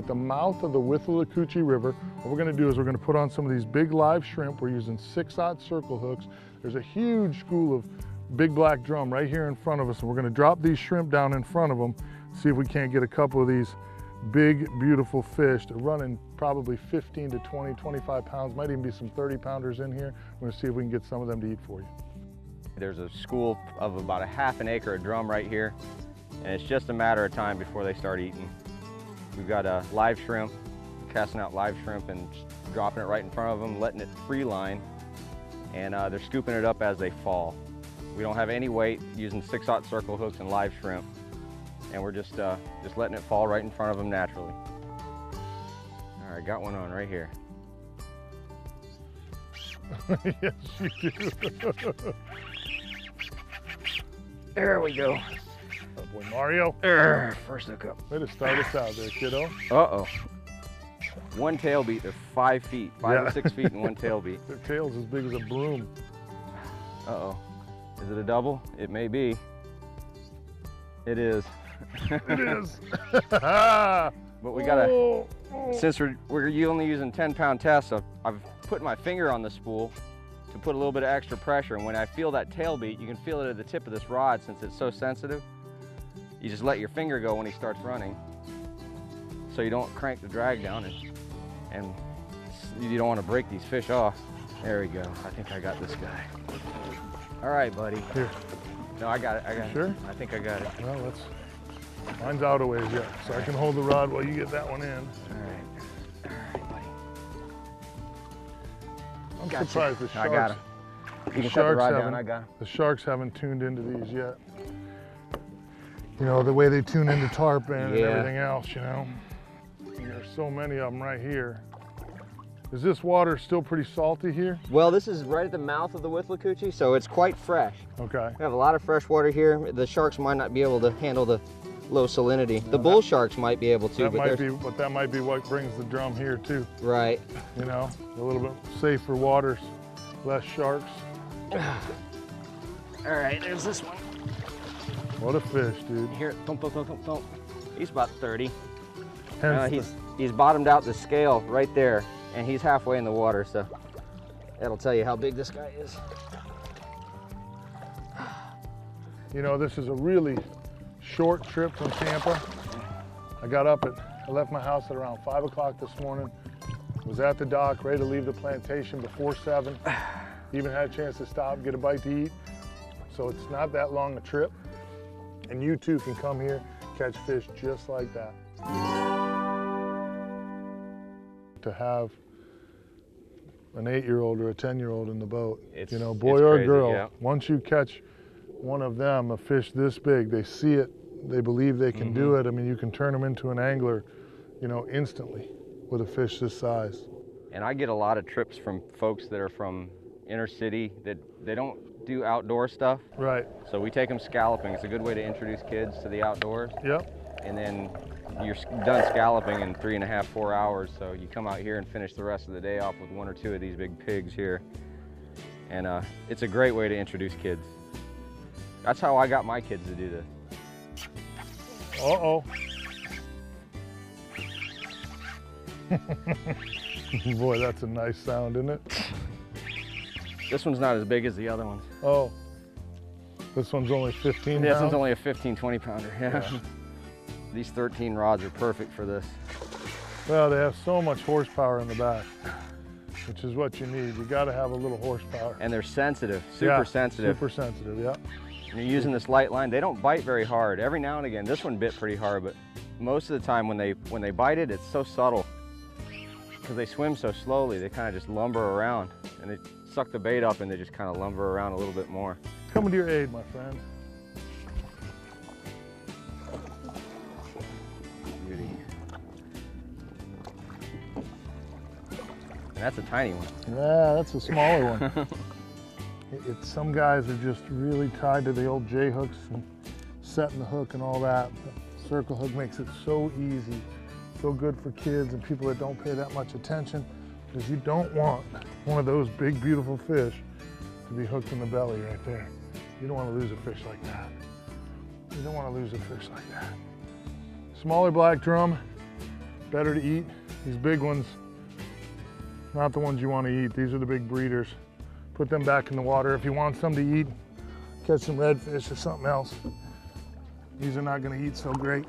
the mouth of the Withlacoochee River. What we're gonna do is we're gonna put on some of these big live shrimp. We're using 6/0 circle hooks. There's a huge school of big black drum right here in front of us, and we're gonna drop these shrimp down in front of them, see if we can't get a couple of these big, beautiful fish. They're running probably 15 to 20, 25 pounds, might even be some 30-pounders in here. We're gonna see if we can get some of them to eat for you. There's a school of about a half an acre of drum right here, and it's just a matter of time before they start eating. We've got a live shrimp, casting out live shrimp and dropping it right in front of them, letting it free line, and they're scooping it up as they fall. We don't have any weight, using 6/0 circle hooks and live shrimp, and we're just letting it fall right in front of them naturally. All right, got one on right here. Yes, you do. There we go. Oh boy, Mario. First hook up. Way to start us out there, kiddo. Uh-oh. One tail beat, they're 5 feet, 5 or 6 feet in one tail beat. Their tail's as big as a broom. Uh-oh. Is it a double? It may be. It is. It is. But we gotta, since we're only using 10-pound tests, I've put my finger on the spool to put a little bit of extra pressure, and when I feel that tail beat, you can feel it at the tip of this rod since it's so sensitive. You just let your finger go when he starts running, so you don't crank the drag down, and you don't want to break these fish off. There we go. I think I got this guy. All right, buddy. Here. No, I got it. I got it. Sure? I think I got it. Well, mine's out a ways yet, so I can hold the rod while you get that one in. All right, buddy. I'm surprised the sharks. I got him. You can cut the rod down. I got him. The sharks haven't tuned into these yet. You know, the way they tune into tarpon and everything else, you know. There's so many of them right here. Is this water still pretty salty here? Well, this is right at the mouth of the Withlacoochee, so it's quite fresh. Okay. We have a lot of fresh water here. The sharks might not be able to handle the low salinity. The bull sharks might be able to, but that might be what brings the drum here too. Right. You know, a little bit safer waters, less sharks. All right, there's this one. What a fish, dude. Here, thump, thump, thump, thump, thump. He's about 30. He's bottomed out the scale right there, and he's halfway in the water, so that'll tell you how big this guy is. You know, this is a really short trip from Tampa. I left my house at around 5 o'clock this morning. Was at the dock, ready to leave the plantation before 7. Even had a chance to stop, get a bite to eat. So it's not that long a trip. And you too can come here, catch fish just like that. To have an 8-year-old or a 10-year-old in the boat, you know, boy or girl, once you catch one of them, a fish this big, they see it, they believe they can do it. I mean, you can turn them into an angler, you know, instantly with a fish this size. And I get a lot of trips from folks that are from inner city that they don't do outdoor stuff. Right. So we take them scalloping. It's a good way to introduce kids to the outdoors. Yep. And then you're done scalloping in 3.5, 4 hours. So you come out here and finish the rest of the day off with 1 or 2 of these big pigs here. And it's a great way to introduce kids. That's how I got my kids to do this. Uh-oh. Boy, that's a nice sound, isn't it? This one's not as big as the other ones. Oh, this one's only 15 pounds? This one's only a 15, 20 pounder, yeah. These 13 rods are perfect for this. Well, they have so much horsepower in the back, which is what you need. You gotta have a little horsepower. And they're sensitive, super sensitive. Super sensitive, yeah. You're using this light line, they don't bite very hard. Every now and again, this one bit pretty hard, but most of the time when they bite it, it's so subtle. Because they swim so slowly, they kind of just lumber around. And they suck the bait up and they just kind of lumber around a little bit more. Coming to your aid, my friend. Beauty. And that's a tiny one. Yeah, that's a smaller one. Some guys are just really tied to the old J hooks and setting the hook and all that. The circle hook makes it so easy, so good for kids and people that don't pay that much attention, because you don't want one of those big, beautiful fish to be hooked in the belly right there. You don't want to lose a fish like that. You don't want to lose a fish like that. Smaller black drum, better to eat. These big ones, not the ones you want to eat. These are the big breeders. Put them back in the water. If you want some to eat, catch some redfish or something else. These are not going to eat so great.